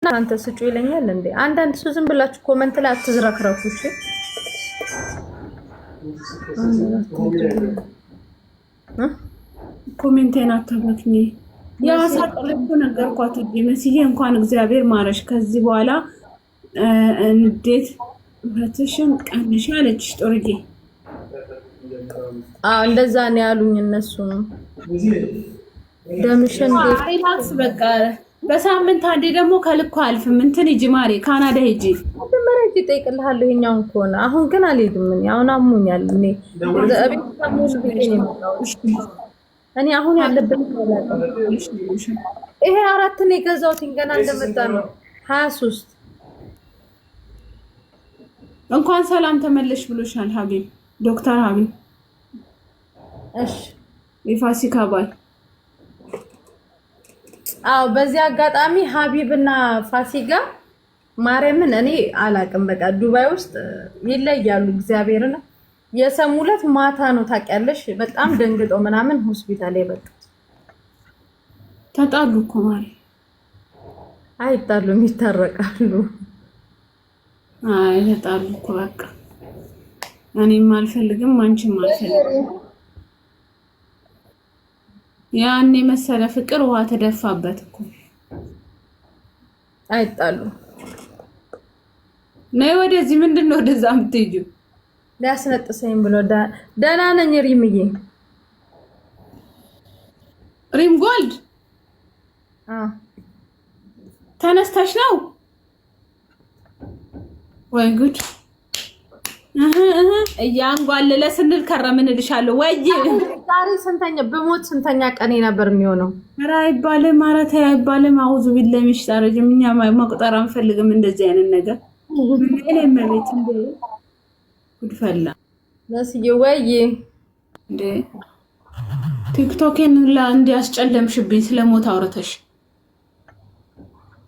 አንተ ስጩ ይለኛል እንዴ? አንዳንድ ሰው ዝም ብላችሁ ኮሜንት ላይ አትዝረክረኩ። እሺ ኮሜንቴን አታብለክኝ። ያሳቀለኩ ነገርኳት መስዬ እንኳን እግዚአብሔር ማረሽ። ከዚህ በኋላ እንዴት በትሽን ቀንሽ አለችሽ ጦርጌ። እንደዛ ነው ያሉኝ እነሱ ነው ደምሽን ሪላክስ በቃ በሳምንት አንዴ ደግሞ ከልኩ አልፍም እንትን ሂጂ ማሬ ካናዳ ሂጂ መጀመሪያ ሂጂ እጠይቅልሃለሁ። ይሄኛውን ከሆነ አሁን ግን አልሄድም። ምን አሁን አሞኛል። እኔ አሁን ያለበት ይሄ 4 ነው የገዛሁት ገና እንደመጣ ነው 23 እንኳን ሰላም ተመለሽ ብሎሻል ሀቢብ ዶክተር ሀቢብ። እሺ የፋሲካ ባል በዚህ አጋጣሚ ሀቢብና ፋሲካ ማርያምን እኔ አላቅም። በቃ ዱባይ ውስጥ ይለያሉ። እግዚአብሔርን የሰሙለት ማታ ነው ታውቂያለሽ። በጣም ደንግጠው ምናምን ሆስፒታል የበጡት ተጣሉ እኮ ማሪ። አይጣሉም፣ ይታረቃሉ። ተጣሉ እኮ በቃ እኔም አልፈልግም አንቺም አልፈልግም። ያኔ መሰለ ፍቅር ውሃ ተደፋበት እኮ። አይጣሉ ነይ ወደዚህ። ምንድነው ወደዛ የምትሄጂው? ሊያስነጥሰኝ ብሎ ደህና ነኝ ሪምዬ። ሪም ጎልድ ተነስተሽ ነው ወይ ጉድ! እያንጓለለ ስንል ከረምንልሻለሁ ወይ ዛሬ ስንተኛ በሞት ስንተኛ ቀኔ ነበር የሚሆነው? ኧረ አይባልም። ኧረ ተይ አይባልም። አውዙ ቢለምሽ ታረጅም። እኛ መቁጠር አንፈልግም እንደዚህ አይነት ነገር። ምን ማለት እንደ ጉድፈላ ለስዬ ወይ እንደ ቲክቶክን ሁላ እንዲያስጨለምሽብኝ ስለሞት አውርተሽ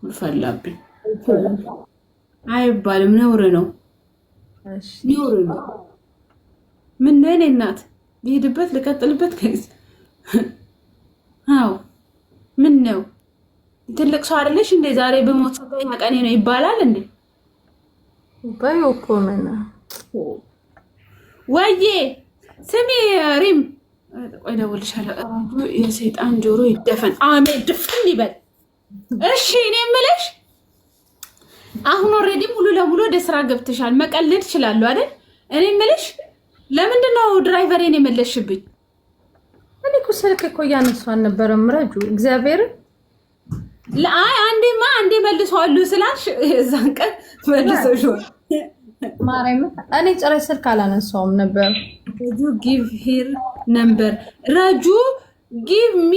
ጉድፈላብኝ። አይባልም፣ ነውር ነው። ኒውር ነው። ምን ነው የኔ እናት ልሄድበት ልቀጥልበት ከዚህ አው ምን ነው ትልቅ ሰው አይደለሽ እንዴ? ዛሬ በሞት ሰው ቀኔ ነው ይባላል እንዴ? ባይኮ ምን ወዬ ስሚ ሪም ቆይ ደውልልሻለሁ። የሰይጣን ጆሮ ይደፈን። አሜን ድፍን ይበል። እሺ እኔ የምልሽ አሁን ኦሬዲ ሙሉ ለሙሉ ወደ ስራ ገብተሻል። መቀለድ ይችላል አይደል? እኔ የምልሽ ለምንድን ነው ድራይቨሬን የመለሽብኝ? እኔ እኮ ስልክ እኮ እያነሱ አልነበረም ረጁ። እግዚአብሔር ለአይ አንዴ መልሰዋለሁ ስላልሽ እዛን ቀን መልሰሽ ማርያም እኔ ጭራሽ ስልክ አላነሳውም ነበር። ረጁ ጊቭ ሂር ነምበር ረጁ ጊቭ ሚ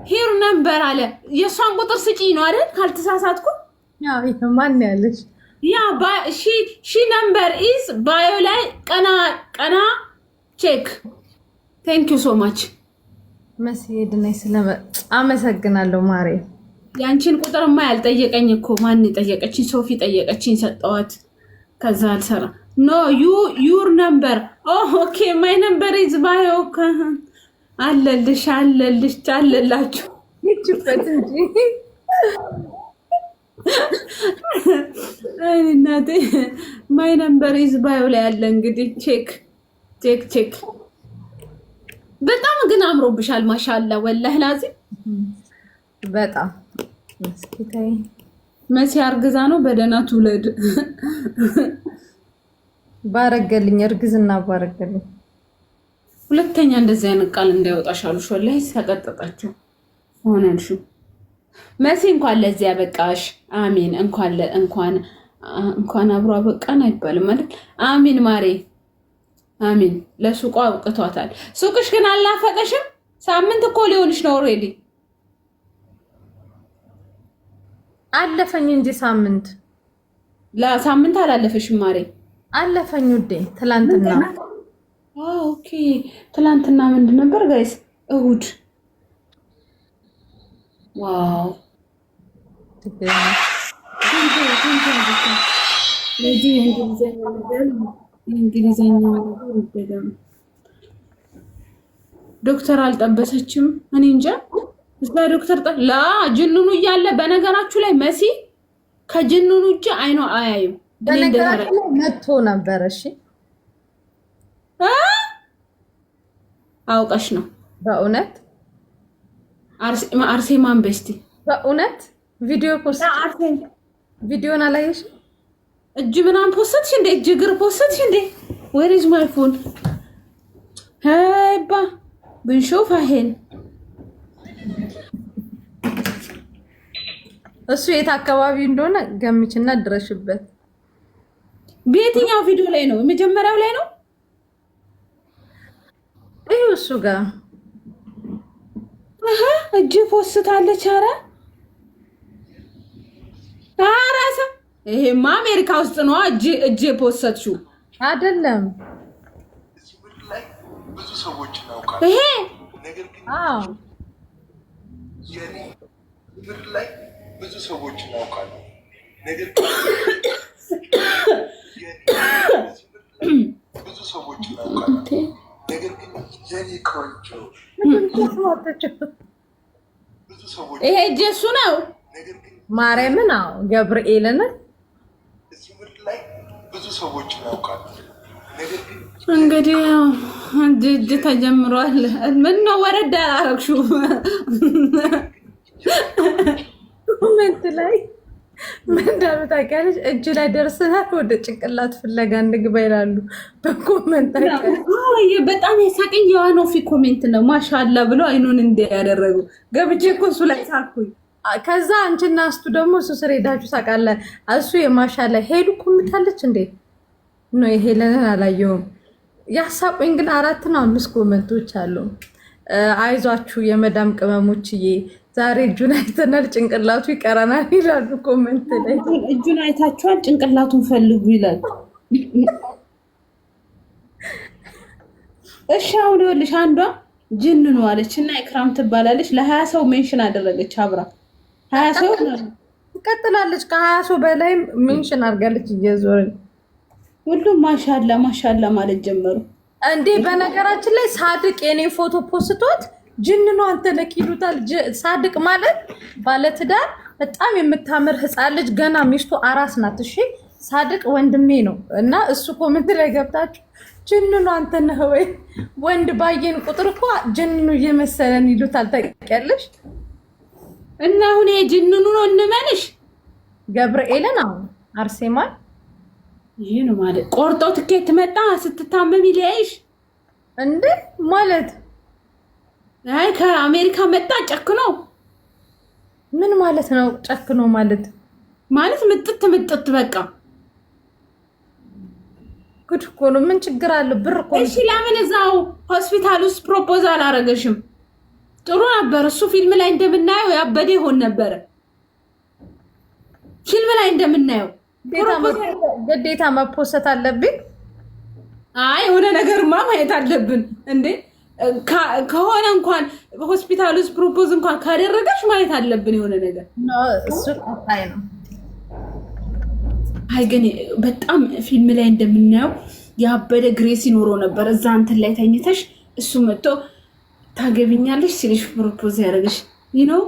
ሂር ነምበር አለ። የሷን ቁጥር ስጪ ነው አይደል? ካልተሳሳትኩ ያው ማን ያለሽ ያ ሺ ነምበር ኢዝ ባዮ ላይ ቀና ቼክ። ቴንክ ዩ ሶ ማች መስሄድ ነኝ። አመሰግናለሁ ማሬ። ያንቺን ቁጥርማ ያልጠየቀኝ እኮ ማን ጠየቀችኝ? ሶፊ ጠየቀችኝ፣ ሰጠዋት። ከዛ አልሰራ ኖ ዩር ነምበር ኦኬ ማይ ነምበር ኢዝ ባዮ አለልሽ አለላችሁ ይችበት እንጂ አይ እናቴ ማይ ነምበር ኢዝ ባዮ ላይ አለ። እንግዲህ ቼክ። በጣም ግን አምሮብሻል። ማሻአላ ወላሂ ላዚም በጣም መስኪታይ መሲ አርግዛ ነው። በደህና ትውለድ። ባረገልኝ እርግዝና ባረገልኝ። ሁለተኛ እንደዚህ አይነት ቃል እንዳይወጣሽ አሉሽ። ወላሂ ተቀጠጣችሁ ሆነልሽ። መሲ እንኳን ለዚህ ያበቃሽ። አሚን። እንኳን አብሮ አበቃን አይባልም አይደል? አሚን ማሬ አሚን። ለሱቋ አብቅቷታል። ሱቅሽ ግን አላፈቀሽም? ሳምንት እኮ ሊሆንሽ ነው ኦሬዲ። አለፈኝ እንጂ ሳምንት ለሳምንት አላለፈሽም ማሬ። አለፈኝ ውዴ ትላንትና። ኦኬ ትላንትና ምንድን ነበር ጋይስ? እሁድ። ዋው ለዚህ የእንግሊዘኛ ነገር ይደገም። ዶክተር አልጠበሰችም። እኔ እንጃ እዛ ዶክተር ላ ጅንኑ እያለ በነገራችሁ ላይ መሲ ከጅኑን ውጭ አይኗ አያይም። በነገራችን ላይ መጥቶ ነበር። እሺ አውቀሽ ነው በእውነት አርሴማን በስቲ በእውነት ቪዲዮ ፖስት ቪዲዮን አላየሽ? እጅ ምናምን ፖስትሽ እንዴ? እጅ እግር ፖስትሽ እንዴ? where is my phone ሄባ ብንሾፍ አሄን እሱ የት አካባቢ እንደሆነ ገምችና ድረሽበት። በየትኛው ቪዲዮ ላይ ነው? የመጀመሪያው ላይ ነው? ይኸው እሱ ጋር እጅ ፖስታለች። አራሳ ይሄማ አሜሪካ ውስጥ ነው እጅ ፖስትሽው አይደለም። ብዙ ሰዎች እናውቃለን። ይሄ አዎ ምድር ላይ ብዙ ሰዎች እናውቃለን። ነገር ብዙ ሰዎች እናውቃለን። ነገር ግን የኔ ቆንጆ ብዙ ሰዎች ይሄ እሱ ነው። ማርያምን አዎ ገብርኤልን እዚህ ምድር ላይ ብዙ ሰዎች እናውቃለን። ነገር ግን እንግዲህ እጅ ተጀምሯል። ምን ነው ወረዳ አላረግሽው? ኮሜንት ላይ ምን እንዳሉ ታውቂያለሽ? እጅ ላይ ደርሰናል ወደ ጭንቅላት ፍለጋ እንግባ ይላሉ በኮሜንት። በጣም የሳቀኝ የዋኖፊ ኮሜንት ነው። ማሻአላ ብሎ አይኑን እንዲያደረጉ ገብቼ እኮ እሱ ላይ ሳኩኝ። ከዛ አንቺና እስቱ ደግሞ እሱ ስር ሄዳችሁ ሳቃለ እሱ የማሻአላ ሄዱ ኮሜንታለች እንዴ ነው የሄለንን አላየሁም። ያሳቁኝ ግን 4 እና 5 ኮሜንቶች አሉ። አይዟችሁ የመዳም ቅመሞችዬ ዛሬ እጁን አይተናል ጭንቅላቱ ይቀራናል ይላሉ ኮሜንት ላይ። እጁን አይታችኋል ጭንቅላቱን ፈልጉ ይላል። እሺ አሁን ይኸውልሽ አንዷ ጅንኑ አለች እና ኢክራም ትባላለች። ለ20 ሰው ሜንሽን አደረገች አብራ 20 ሰው ትቀጥላለች። ከ20 ሰው በላይ ሜንሽን አድርጋለች እየዞረች ሁሉም ማሻአላ ማሻአላ ማለት ጀመሩ እንዴ። በነገራችን ላይ ሳድቅ የኔ ፎቶ ፖስቶት ጅንኑ አንተ ነህ ይሉታል። ሳድቅ ማለት ባለትዳር በጣም የምታምር ህፃን ልጅ ገና ሚስቱ አራስ ናት። እሺ ሳድቅ ወንድሜ ነው እና እሱ ኮሜንት ላይ ገብታችሁ ጅንኑ አንተ ነህ ወይ? ወንድ ባየን ቁጥር እኮ ጅንኑ እየመሰለን ይሉታል። ታውቂያለሽ? እና አሁን የጅንኑ ነው እንመንሽ ገብርኤልን አሁን አርሴማን ይሄ ነው ማለት ቆርጠው ትኬት መጣ ስትታመም ይለያይሽ እንዴ ማለት አይ ከአሜሪካ መጣ ጨክኖ ምን ማለት ነው? ጨክኖ ማለት ምጥት በቃ ጉድ እኮ ነው። ምን ችግር አለ? ብር እኮ። እሺ ለምን እዛው ሆስፒታል ውስጥ ፕሮፖዛል አረገሽም? ጥሩ ነበር። እሱ ፊልም ላይ እንደምናየው ያበደ ይሆን ነበር። ፊልም ላይ እንደምናየው ግዴታ መፖሰት አለብኝ። አይ የሆነ ነገርማ ማየት አለብን እንዴ። ከሆነ እንኳን ሆስፒታል ውስጥ ፕሮፖዝ እንኳን ካደረገሽ ማየት አለብን የሆነ ነገር። እሱ ቀጣይ ነው። አይ ግን በጣም ፊልም ላይ እንደምናየው ያበደ ግሬስ ይኖረው ነበር። እዛ አንተን ላይ ተኝተሽ እሱ መጥቶ ታገቢኛለሽ ሲልሽ ፕሮፖዝ ያደረገሽ ነው።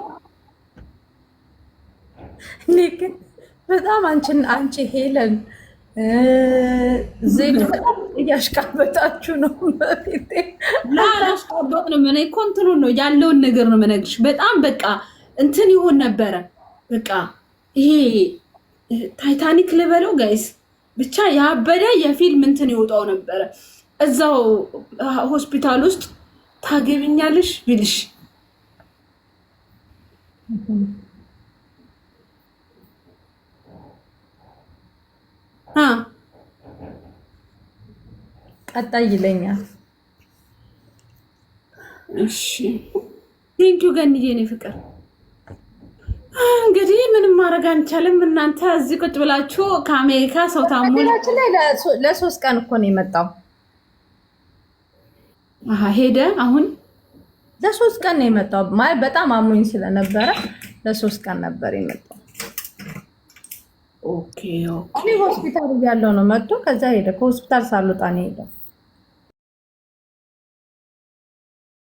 ግን በጣም አንቺ ሄለን ዜድ እያሽቃበጣችሁ ነው። ላላሽቃበጥ ነው ምን ኮንትሮ ነው ያለውን ነገር ነው የምነግርሽ። በጣም በቃ እንትን ይሆን ነበረ። በቃ ይሄ ታይታኒክ ልበለው ጋይስ ብቻ ያበደ የፊልም እንትን ይወጣው ነበረ። እዛው ሆስፒታል ውስጥ ታገቢኛለሽ ቢልሽ ቀጣይ ይለኛል። እሺ ቴንኪው ገንዬ ነው ፍቅር። እንግዲህ ምንም ማድረግ አንቻልም። እናንተ እዚህ ቁጭ ብላችሁ ከአሜሪካ ሰው ታሙል ለ3 ቀን እኮ ነው የመጣው። ሄደ አሁን ለ3 ቀን ነው የመጣው። ማለት በጣም አሞኝ ስለነበረ ለ3 ቀን ነበር የመጣው። ኦኬ ሆስፒታል እያለው ነው መጥቶ ከዛ ሄደ። ከሆስፒታል ሳልወጣ ነው ሄደው